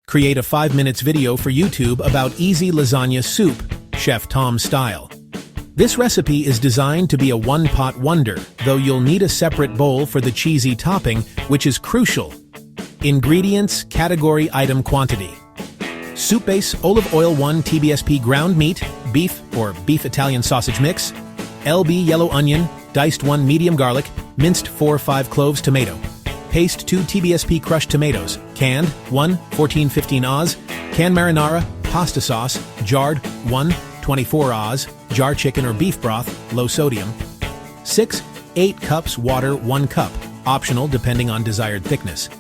Create a 5 minutes video for YouTube about easy lasagna soup, Chef Tom style. This recipe is designed to be a one-pot wonder, though you'll need a separate bowl for the cheesy topping, which is crucial. Ingredients, category, item, quantity. Soup base, olive oil 1 TbsP ground meat, beef or beef Italian sausage mix, lbYellow onion, diced 1 medium garlic, minced 4-5 cloves tomato. Paste2 TbspCrushed Tomatoes, canned 1 14-15 Oz, canMarinara, pasta sauce, jarred 1 24 Oz, jarChicken or beef broth, low sodium. 8 cups water 1 cup, optional depending on desired thickness.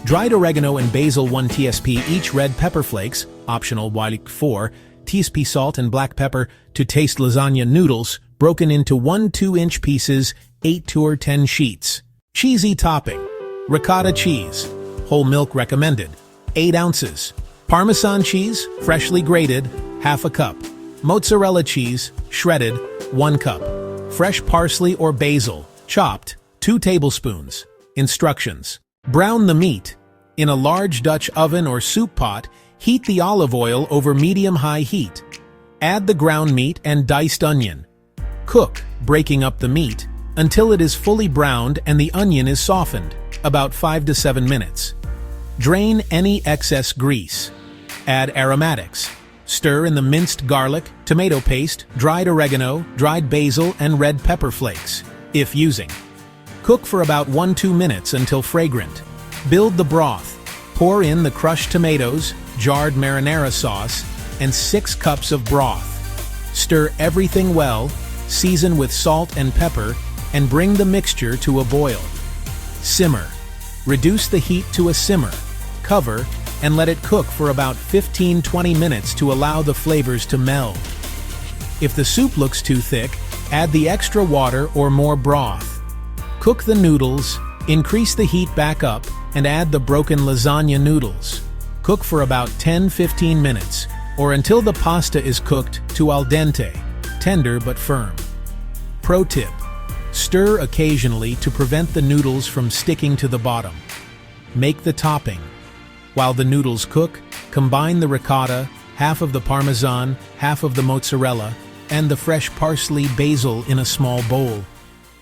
Dried oregano and basil 1 tsp eachRed pepper flakes, optional 4 tspSalt and black pepper to taste lasagna noodles, broken into 1 2-inch pieces, 8 to or 10 sheets. Cheesy topping. Ricotta cheese, whole milk recommended, 8 ounces. Parmesan cheese, freshly grated, ½ cup. Mozzarella cheese, shredded, 1 cup. Fresh parsley or basil, chopped, 2 tablespoons. Instructions. Brown the meat. In a large Dutch oven or soup pot, heat the olive oil over medium-high heat. Add the ground meat and diced onion. Cook, breaking up the meat, until it is fully browned and the onion is softened, about 5 to 7 minutes. Drain any excess grease. Add aromatics. Stir in the minced garlic, tomato paste, dried oregano, dried basil, and red pepper flakes, if using. Cook for about 1-2 minutes until fragrant. Build the broth. Pour in the crushed tomatoes, jarred marinara sauce, and 6 cups of broth. Stir everything well, season with salt and pepper, and bring the mixture to a boil. Simmer. Reduce the heat to a simmer. Cover, and let it cook for about 15-20 minutes to allow the flavors to meld. If the soup looks too thick, add the extra water or more broth. Cook the noodles, increase the heat back up, and add the broken lasagna noodles. Cook for about 10-15 minutes, or until the pasta is cooked to al dente, tender but firm. Pro tip: stir occasionally to prevent the noodles from sticking to the bottom. Make the topping. While the noodles cook, combine the ricotta, half of the Parmesan, half of the mozzarella, and the fresh parsley basil in a small bowl.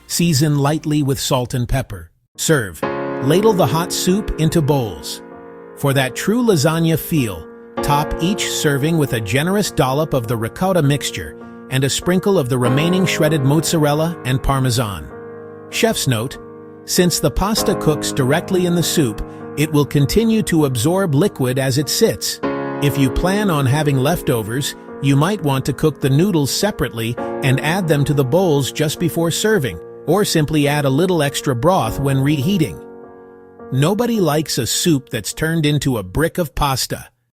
Season lightly with salt and pepper. Serve. Ladle the hot soup into bowls. For that true lasagna feel, top each serving with a generous dollop of the ricotta mixture and a sprinkle of the remaining shredded mozzarella and Parmesan. Chef's note: since the pasta cooks directly in the soup, it will continue to absorb liquid as it sits. If you plan on having leftovers, you might want to cook the noodles separately and add them to the bowls just before serving, or simply add a little extra broth when reheating. Nobody likes a soup that's turned into a brick of pasta.